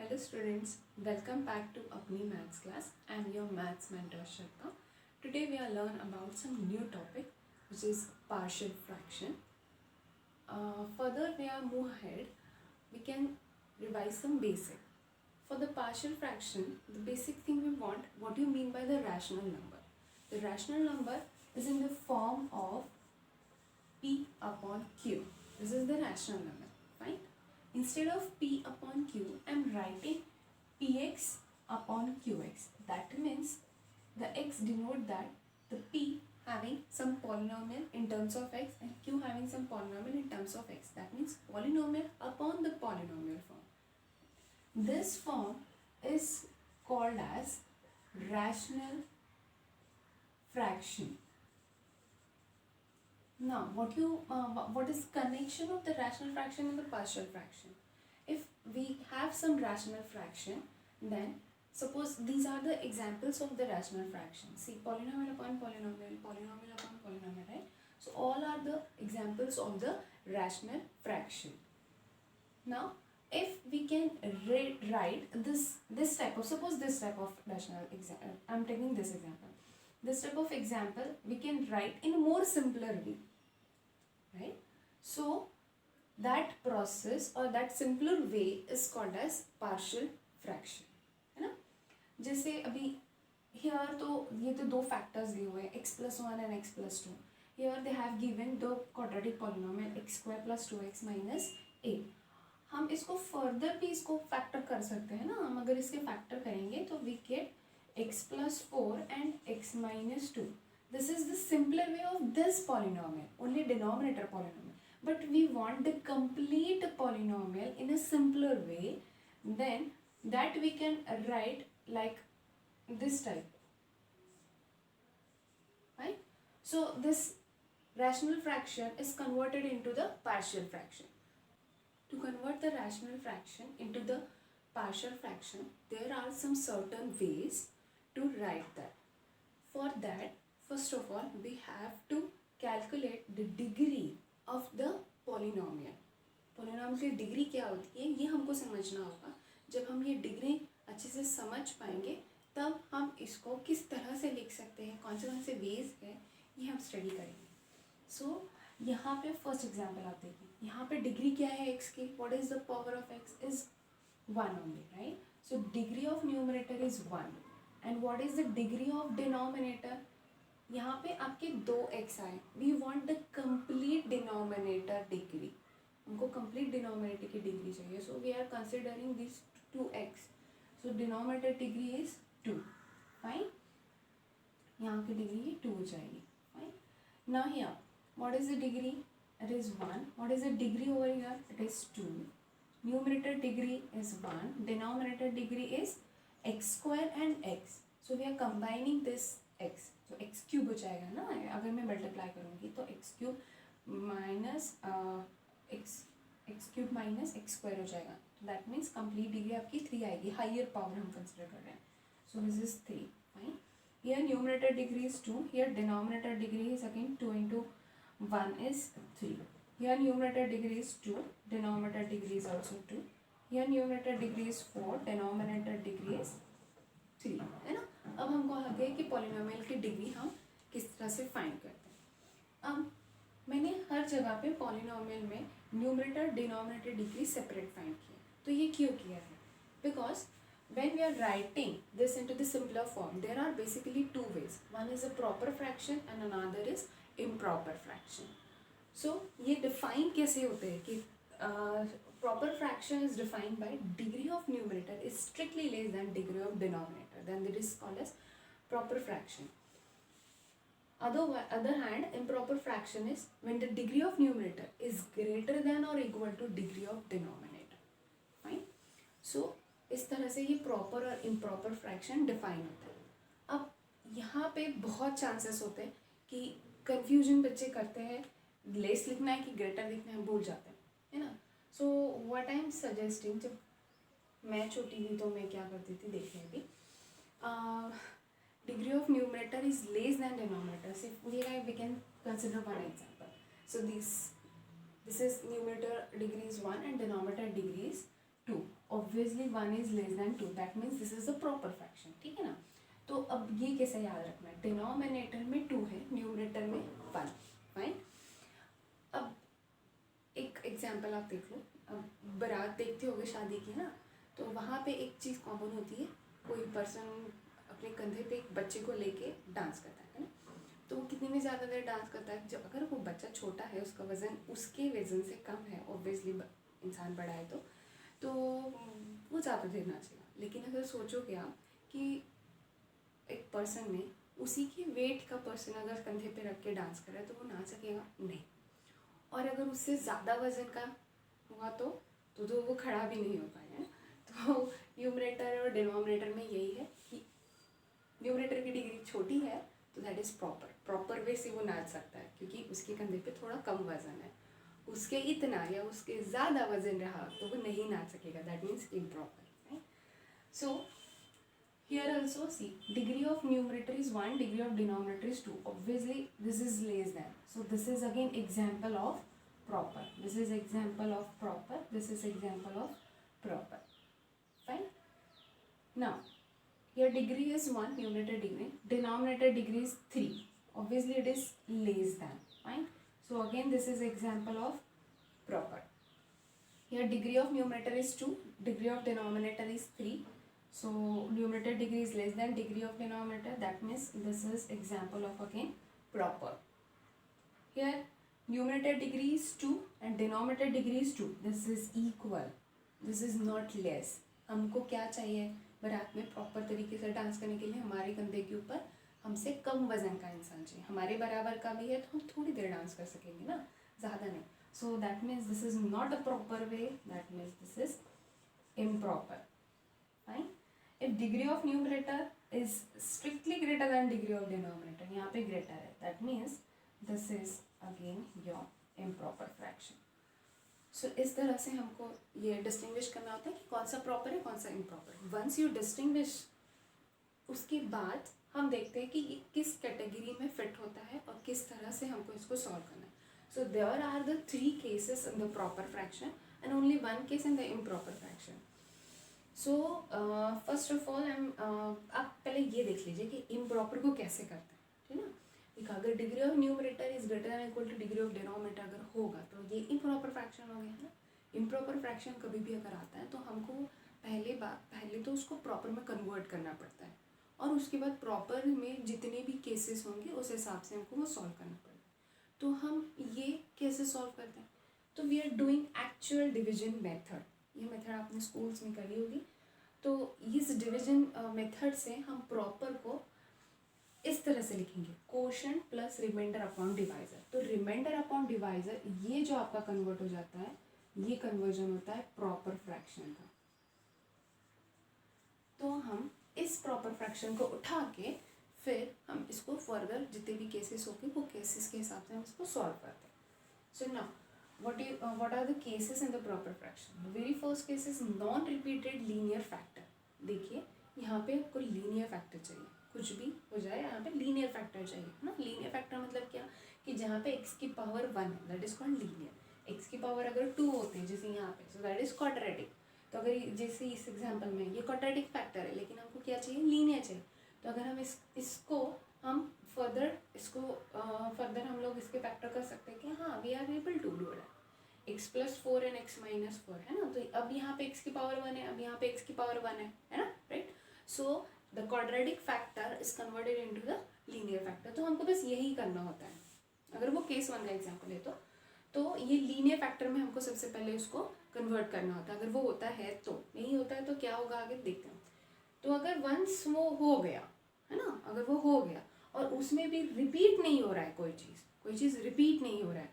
Hello students, welcome back to Apni Maths class. I am your maths mentor Shilpa. Today we are learn about some new topic which is partial fraction. Further we are move ahead, we can revise some basic. For the partial fraction, the basic thing we want, what do you mean by the rational number? The rational number is in the form of P upon Q. This is the rational number, fine? Instead of P upon Q, I am writing Px upon Qx. That means the x denote that the P having some polynomial in terms of x and Q having some polynomial in terms of x. That means polynomial upon the polynomial form. This form is called as rational fraction. Now, what is connection of the rational fraction and the partial fraction? If we have some rational fraction, then suppose these are the examples of the rational fraction. See, polynomial upon polynomial, polynomial upon polynomial, right? So all are the examples of the rational fraction. Now, if we can write this type of, suppose this type of rational example, I'm taking this example. This type of example we can write in a more simpler way, right? So that process or that simpler way is called as partial fraction, है ना? जैसे अभी here तो ये तो दो factors दिए हुए हैं x+1 and x+2. Here they have given the quadratic polynomial x² + 2x - a. हम इसको further भी इसको factor कर सकते हैं ना. हम अगर इसके factor करेंगे तो we get x+4 and x - 2. This is the simpler way of this polynomial, only denominator polynomial. But we want the complete polynomial in a simpler way, then that we can write like this type, right? So this rational fraction is converted into the partial fraction. To convert the rational fraction into the partial fraction, there are some certain ways to write that. For that, first of all, we have to calculate the degree of the polynomial. Polynomial की degree क्या होती है ये हमको समझना होगा. जब हम ये डिग्री अच्छे से समझ पाएंगे तब हम इसको किस तरह से लिख सकते हैं, कौन से वेज है, ये हम स्टडी करेंगे. सो यहाँ पे फर्स्ट एग्जाम्पल आप देखिए. यहाँ पे डिग्री क्या है x की, what is the power of x is 1 only, right? So degree of numerator is 1 and what is the degree of denominator. यहाँ पे आपके 2x आए. We want the complete denominator degree. हमको कंप्लीट डिनोमिनेटर की degree चाहिए. So we are considering this 2x. So denominator degree is 2, fine. यहाँ की degree 2 हो जाएगी, fine. Now here what is the degree? It is 1. What is the degree over here? It is 2. Numerator degree is 1. Denominator degree is x² and x. So we are combining this x. तो x cube हो जाएगा ना. अगर मैं multiply करूँगी तो x cube minus x cube minus x² हो जाएगा. दैट मीन्स कंप्लीट डिग्री आपकी 3 आएगी. हायर पावर हम कंसिडर कर रहे हैं. सो this is 3, fine. Here numerator degree is 2. Here denominator degree is again 2 × 1 is 3. Here numerator degree is 2. Denominator degree is also 2. Here numerator degree is 4. Denominator degree is 3. है ना. अब हमको आगे कि पॉलिनोमियल की डिग्री हम किस तरह से फाइंड करते हैं. अब मैंने हर जगह पे पॉलिनोमियल में numerator denominator degree separate find किया. तो ये क्यों किया है? Because when we are writing this into the simpler form, there are basically two ways. One is a proper fraction and another is improper fraction. So ये define कैसे होते हैं कि proper fraction is defined by degree of numerator is strictly less than degree of denominator, then it is called as proper fraction. Other hand, improper fraction is when the degree of numerator is greater than or equal to degree of denominator, fine. So इस तरह से ये proper और improper fraction define होता है. अब यहाँ पे बहुत चांसेस होते हैं कि कंफ्यूजन बच्चे करते हैं, लेस लिखना है कि ग्रेटर लिखना है, भूल जाते हैं, है ना. So what I am suggesting, जब मैं छोटी थी तो मैं क्या करती थी, देखिए अभी degree of numerator is less than denominator. सिर्फ we can consider one example. So this is numerator degree is 1 and denominator degree is 2. Obviously 1 is less than 2, that means this is a proper fraction, ठीक है ना। तो अब ये कैसे याद रखना है, डिनोमिनेटर में 2 है, न्यूमरेटर में 1, फाइन। अब एक एग्जाम्पल आप देख लो, अब बारात देखते होगे शादी की ना, तो वहाँ पे एक चीज़ कॉमन होती है, कोई पर्सन अपने कंधे पे एक बच्चे को लेके डांस करता है ना, तो वो कितनी में ज़्यादा देर डांस करता है, जब अगर वो बच्चा छोटा है, उसका वज़न उसके वज़न से कम है, ऑब्वियसली इंसान बड़ा है तो वो ज़्यादा देर नाचेगा। लेकिन अगर सोचोगे आप कि एक पर्सन ने उसी के वेट का पर्सन अगर कंधे पे रख के डांस कर रहा है तो वो नाच सकेगा नहीं, और अगर उससे ज़्यादा वज़न का हुआ तो वो खड़ा भी नहीं हो पाएगा। तो न्यूमरेटर और डिनोमिनेटर में यही है कि न्यूमरेटर की डिग्री छोटी है तो दैट इज़ प्रॉपर वे से वो नाच सकता है, क्योंकि उसके कंधे पे थोड़ा कम वज़न है। उसके इतना या उसके ज़्यादा वज़न रहा तो वो नहीं नाच सकेगा, that means improper. So here also see, degree of numerator is 1, degree of denominator is 2. Obviously this is less than, so this is again example of proper, this is example of proper, this is example of proper, fine. Now here degree is 1, numerator degree, denominator degree is 3, obviously it is less than, fine. So again this is example of proper. Here degree of numerator is 2, degree of denominator is 3. So numerator degree is less than degree of denominator, that means this is example of again proper. Here numerator degree is 2 and denominator degree is 2. This is equal, this is not less. हमको क्या चाहिए, बारात में proper तरीके से dance करने के लिए हमारे कंधे के ऊपर हमसे कम वजन का इंसान चाहिए, हमारे बराबर का भी है तो हम थोड़ी देर डांस कर सकेंगे ना, ज़्यादा नहीं। So that means this is not a proper way, that means this is improper, fine. If degree of numerator is strictly greater than degree of denominator, यहाँ पे greater है, that means this is again your improper fraction. So इस तरह से हमको ये distinguish करना होता है कि कौन सा proper है कौन सा improper। Once you distinguish, उसके बाद हम देखते हैं कि ये किस कैटेगरी में फिट होता है और किस तरह से हमको इसको सॉल्व करना है। So there are the 3 cases in the proper fraction and only 1 case in the improper fraction. So first of all आप पहले ये देख लीजिए कि इम्प्रॉपर को कैसे करते हैं, ठीक है ना। देखो अगर degree of numerator is greater than equal two degree of denominator अगर होगा तो ये इम्प्रॉपर फ्रैक्शन हो गया है ना। इम्प्रॉपर फ्रैक्शन कभी भी अगर आता है तो हमको पहले तो उसको प्रॉपर में कन्वर्ट करना पड़ता है, और उसके बाद प्रॉपर में जितने भी केसेस होंगे उस हिसाब से हमको वो सॉल्व करना पड़ेगा। तो हम ये कैसे सॉल्व करते हैं, तो we are doing actual division method. ये मेथड आपने स्कूल्स में करी होगी। तो इस डिवीजन मेथड से हम प्रॉपर को इस तरह से लिखेंगे, quotient plus remainder upon divisor. तो रिमाइंडर अपॉन डिवाइजर ये जो आपका कन्वर्ट हो जाता है, ये कन्वर्जन होता है प्रॉपर फ्रैक्शन का। तो हम इस प्रॉपर फ्रैक्शन को उठा के फिर हम इसको फर्दर जितने भी केसेस होंगे वो केसेस के हिसाब से हम इसको सॉल्व करते हैं। So now what are the cases in the proper fraction? The very first case is non-repeated linear factor. देखिए यहाँ पे आपको लीनियर फैक्टर चाहिए, कुछ भी हो जाए यहाँ पे लीनियर फैक्टर चाहिए ना। लीनियर फैक्टर मतलब क्या, कि जहाँ पे x की पावर 1 है that is called linear. x की पावर अगर 2 होते हैं जैसे यहाँ पे, सो दैट इज क्वाड्रेटिक। तो अगर जैसे इस एग्जाम्पल में ये क्वाड्रेटिक फैक्टर है लेकिन हमको क्या चाहिए, लीनियर चाहिए। तो अगर हम इसको हम फर्दर हम लोग इसके फैक्टर कर सकते हैं कि हाँ we are able to do that. x plus 4 and x minus 4 है ना, तो अब यहाँ पे x की पावर 1 है, अब यहाँ पे x की पावर 1 है ना, right. So the quadratic factor is converted into the linear factor. तो हमको बस यही करना होता है। अगर वो केस 1 का एग्जाम्पल है तो ये लीनियर फैक्टर में हमको सबसे पहले उसको कन्वर्ट करना होता है। अगर वो होता है तो, नहीं होता है तो क्या होगा आगे देखते हैं। तो अगर वंस वो हो गया है ना, अगर वो हो गया और उसमें भी रिपीट नहीं हो रहा है कोई चीज़ रिपीट नहीं हो रहा है,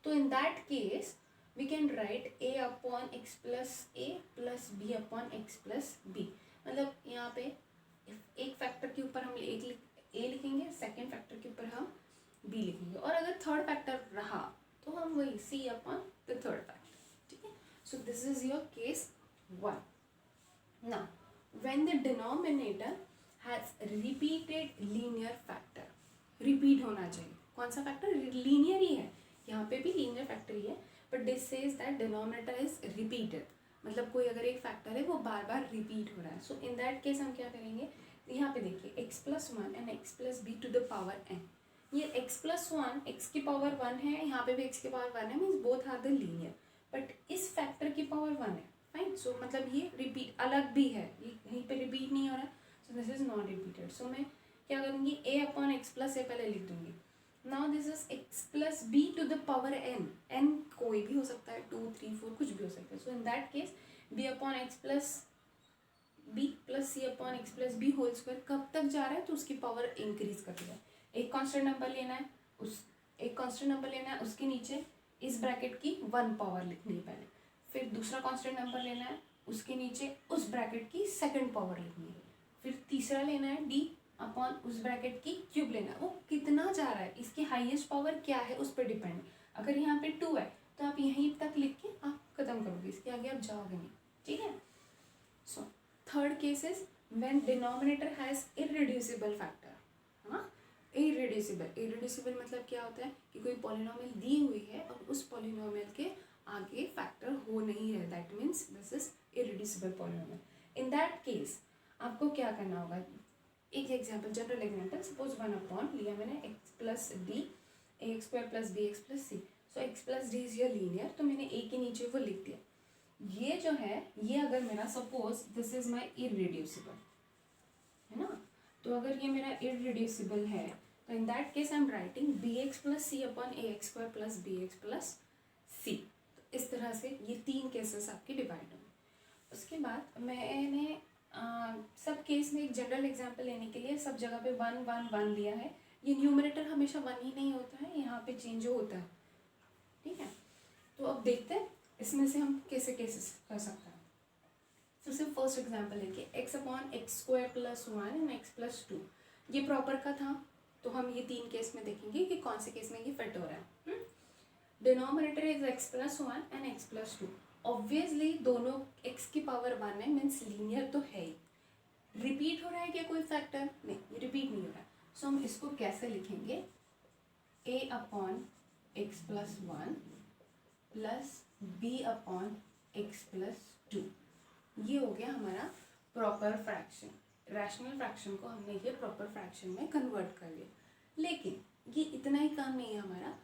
तो in that case we can write a upon x plus a plus b upon x plus b. मतलब यहाँ पे एक फैक्टर के ऊपर हम a लिखेंगे, सेकेंड फैक्टर के ऊपर हम b लिखेंगे, और अगर थर्ड फैक्टर रहा तो हम वही c upon the third factor, ठीक है। So this is your case 1। Now when the denominator has repeated linear factor, repeat होना चाहिए। कौन सा फैक्टर, लीनियर ही है, यहाँ पे भी लीनियर फैक्टर ही है, but this says that denominator is repeated. मतलब कोई अगर एक फैक्टर है वो बार बार रिपीट हो रहा है, सो इन दैट केस हम क्या करेंगे, यहाँ पे देखिए x plus one and x plus B to the power n, ये एक्स प्लस वन एक्स की पावर वन है, यहाँ पे भी एक्स की पावर वन है, means both are the linear, but इस फैक्टर की पावर वन है, फाइन। सो मतलब ये रिपीट अलग भी है, ये यहीं पे रिपीट नहीं हो रहा है, so this is not repeated. So मैं क्या करूँगी, A upon x plus A पहले लिख दूंगी। Now this is X plus B to the power N, N कोई भी हो सकता है, 2 3 4 कुछ भी हो सकता है। So in that case B upon x plus B plus C upon x plus B whole square कब तक जा रहा है, तो उसकी पावर इंक्रीज करते जाए। एक कांस्टेंट नंबर लेना है, एक कांस्टेंट नंबर लेना है, उसके नीचे इस ब्रैकेट की 1 पावर लिखनी है पहले, फिर दूसरा कांस्टेंट नंबर लेना है, उसके नीचे उस ब्रैकेट की 2nd पावर लिखनी है, फिर तीसरा लेना है डी अपॉन उस ब्रैकेट की क्यूब लेना है। वो कितना जा रहा है, इसकी हाईएस्ट पावर क्या है उस पर डिपेंड है। अगर यहाँ पे 2 है तो आप यहीं तक लिख के आप खत्म करोगे, इसके आगे आप जाओगे नहीं, ठीक है। So third case is when denominator has irreducible factor, हाँ इररिड्यूसिबल मतलब क्या होता है कि कोई पॉलिनोमियल दी हुई है और उस पॉलिनोमियल के आगे फैक्टर हो नहीं है, that means this is irreducible polynomial. In that case आपको क्या करना होगा, एक example, general example, suppose 1 upon लिया मैंने x plus d a x square plus B x plus c, so x plus d is your linear, तो मैंने ए के नीचे वो लिख दिया। ये जो है ये अगर मेरा suppose this is my irreducible है ना, तो अगर ये मेरा इररिड्यूसिबल है तो in that case I am writing B x plus C upon A x square plus B x plus C. तो इस तरह से ये 3 केसेस आपके डिवाइड होंगे। उसके बाद मैंने सब केस में एक जनरल एग्जाम्पल लेने के लिए सब जगह पे 1 1 1 लिया है। ये न्यूमरेटर हमेशा 1 ही नहीं होता है, यहाँ पे चेंज होता है, ठीक है। तो अब देखते हैं इसमें से हम कैसे केसेस कर सकते हैं। सबसे फर्स्ट एग्जाम्पल लेके x upon x square plus 1 and x plus 2, ये प्रॉपर का था, तो हम ये 3 केस में देखेंगे कि कौन से केस में ये फिट हो रहा है। Denominator is X plus 1 and x plus 2, obviously दोनों x की पावर 1 है, मीन्स लीनियर तो है ही। रिपीट हो रहा है क्या कोई फैक्टर, नहीं ये रिपीट नहीं हो रहा है। सो हम इसको कैसे लिखेंगे, a upon x plus 1 plus b upon x plus 2, ये हो गया हमारा प्रॉपर फ्रैक्शन। रैशनल फ्रैक्शन को हमने ये प्रॉपर फ्रैक्शन में कन्वर्ट कर लिया। लेकिन ये इतना ही काम नहीं है हमारा,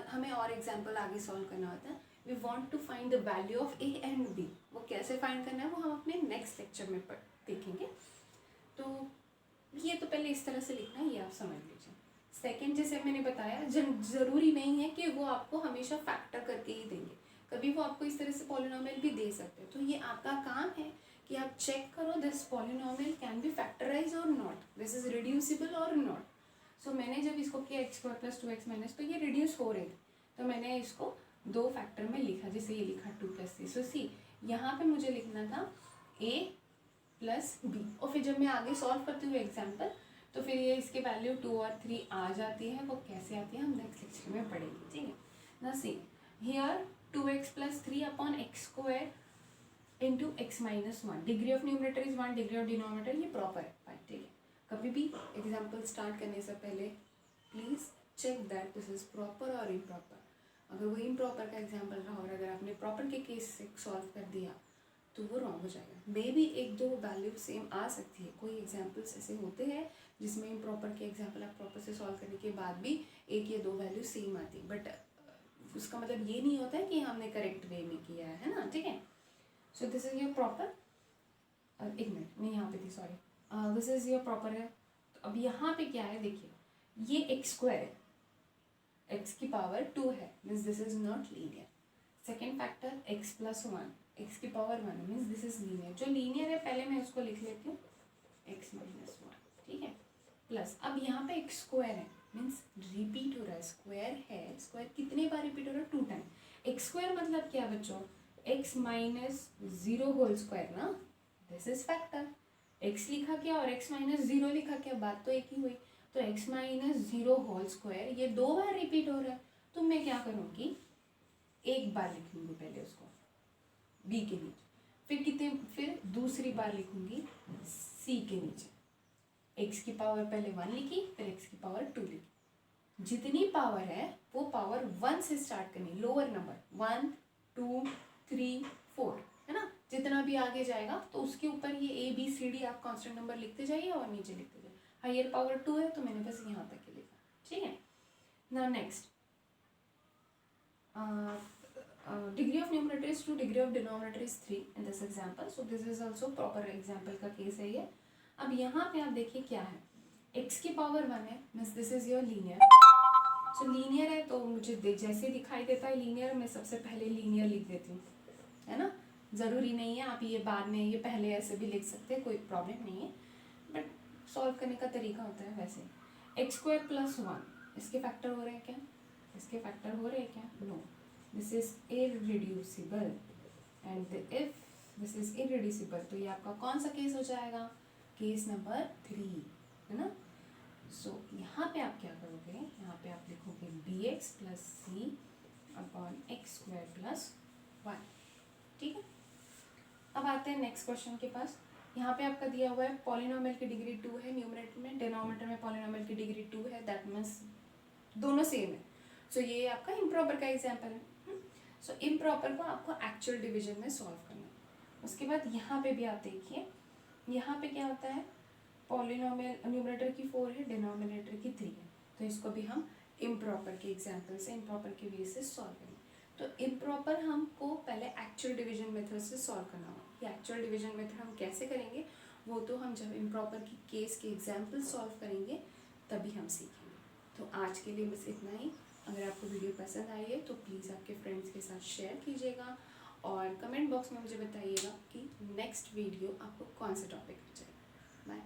हमें और एग्जाम्पल आगे सॉल्व करना होता है। We want to find the value of a and b, वो कैसे फाइंड करना है वो हम अपने नेक्स्ट लेक्चर में देखेंगे। तो ये तो पहले इस तरह से लिखना है, ये आप समझ लीजिए। सेकेंड, जैसे मैंने बताया, ज़रूरी नहीं है कि वो आपको हमेशा फैक्टर करके ही देंगे, कभी वो आपको इस तरह से पॉलिनोमियल भी दे सकते हैं। तो ये आपका काम है कि आप चेक करो this polynomial can be factorize और नॉट, दिस इज रिड्यूसिबल और नॉट। सो मैंने जब इसको किया x square plus 2x minus, तो ये रिड्यूस हो रहे थे, तो मैंने इसको 2 फैक्टर में लिखा, जैसे ये लिखा 2 प्लस 3। सो सी यहाँ पे मुझे लिखना था a प्लस बी, और फिर जब मैं आगे सॉल्व करती हूँ एग्जाम्पल, तो फिर ये इसके वैल्यू 2 और 3 आ जाती है। वो कैसे आती है हम नेक्स्ट लेक्चर में पढ़ेंगे, ठीक है ना। See here 2x plus 3 upon x square into x minus 1, degree of numerator is 1, degree of denominator ये प्रॉपर है, ठीक है। कभी भी एग्जाम्पल स्टार्ट करने से पहले please check that this is proper और इम्प्रॉपर। अगर वो इम्प्रॉपर का एग्जाम्पल रहा और अगर आपने प्रॉपर के केस से सॉल्व कर दिया तो वो रॉन्ग हो जाएगा। मे बी 1-2 वैल्यू सेम आ सकती है, कोई एग्जाम्पल्स ऐसे होते हैं जिसमें इम्प्रॉपर के एग्जाम्पल आप प्रॉपर से सॉल्व करने के बाद भी 1 या 2 वैल्यू सेम आती है, बट उसका मतलब ये नहीं होता है कि हमने करेक्ट वे में किया है ना, ठीक है। So this is your proper, एक मिनट मैं यहाँ पे थी, sorry, this is your proper है। तो अब यहाँ पे क्या है, देखिए ये एक्स स्क्वायर है, एक्स की पावर 2 है, means this is not linear. Second factor X plus 1, X की power 1 means this is linear. जो लीनियर है पहले मैं उसको लिख लेती हूँ एक्स माइनस 1, ठीक है, प्लस अब यहाँ पे एक्स स्क्वायर है, मीन्स रिपीट हो रहा है, स्क्वायर है, स्क्वायर कितने बार रिपीट हो रहा है, 2 टाइम। एक्स स्क्वायर मतलब क्या बच्चों, एक्स माइनस 0 होल स्क्वायर ना, दिस इज फैक्टर। एक्स लिखा क्या और एक्स माइनस 0 लिखा क्या, बात तो एक ही हुई। तो एक्स माइनस 0 होल स्क्वायर ये 2 बार रिपीट हो रहा है, तो मैं क्या करूँगी, एक बार लिखूँगी पहले उसको बी के नीचे, फिर कितने, फिर दूसरी बार लिखूँगी सी के नीचे। एक्स की पावर पहले 1 लिखी, फिर एक्स की पावर 2 लिखी। जितनी पावर है वो पावर 1 से स्टार्ट करनी, लोअर नंबर 1 2 3 4 है ना, जितना भी आगे जाएगा तो उसके ऊपर ये ए बी सी डी आप कांस्टेंट नंबर लिखते जाइए और नीचे लिखते जाइए। हायर पावर 2 है तो मैंने बस यहाँ तक के लिखा, ठीक है। Now next, degree of numerator is 2, degree of denominator is 3 in this example. So this is also proper example का केस है ये। अब यहाँ पे आप देखिए क्या है, x की पावर 1 है, means this is your linear. So linear है तो मुझे जैसे दिखाई देता है लीनियर, मैं सबसे पहले लीनियर लिख देती हूँ, है ना। ज़रूरी नहीं है आप ये बाद में ये पहले ऐसे भी लिख सकते हैं, कोई प्रॉब्लम नहीं है, बट सॉल्व करने का तरीका होता है वैसे। x² + 1 इसके फैक्टर हो रहे हैं क्या, इसके फैक्टर हो रहे हैं क्या, no, this is irreducible and if this is irreducible तो ये आपका कौन सा केस हो जाएगा, केस नंबर 3, है ना। सो यहाँ पे आप क्या करोगे, यहाँ पे आप लिखोगे bx + c / x² + 1, ठीक है। अब आते हैं नेक्स्ट क्वेश्चन के पास। यहाँ पे आपका दिया हुआ है पॉलिनोमियल की डिग्री 2 है न्यूमरेटर में, डिनोमिनेटर में पॉलिनोमियल की डिग्री 2 है, दैट मीन्स दोनों सेम है। सो ये आपका इम्प्रॉपर का एग्जाम्पल है। सो इम्प्रॉपर को आपको एक्चुअल डिवीजन में सॉल्व करना है। उसके बाद यहाँ पे भी आप देखिए, यहाँ पे क्या होता है, पॉलिनोमियल न्यूमरेटर की 4 है, डिनोमिनेटर की 3 है, तो इसको भी हम इम्प्रॉपर के एग्जाम्पल से, इम्प्रॉपर के वे से सॉल्व करेंगे। तो इम्प्रॉपर हमको पहले एक्चुअल डिवीजन मेथड से सॉल्व करना होगा। ये एक्चुअल डिवीजन मेथड हम कैसे करेंगे वो तो हम जब इम्प्रॉपर की केस के एग्जाम्पल सॉल्व करेंगे तभी हम सीखेंगे। तो आज के लिए बस इतना ही। अगर आपको वीडियो पसंद आई है तो प्लीज़ आपके फ्रेंड्स के साथ शेयर कीजिएगा और कमेंट बॉक्स में मुझे बताइएगा कि नेक्स्ट वीडियो आपको कौन सा टॉपिक चाहिए। बाय।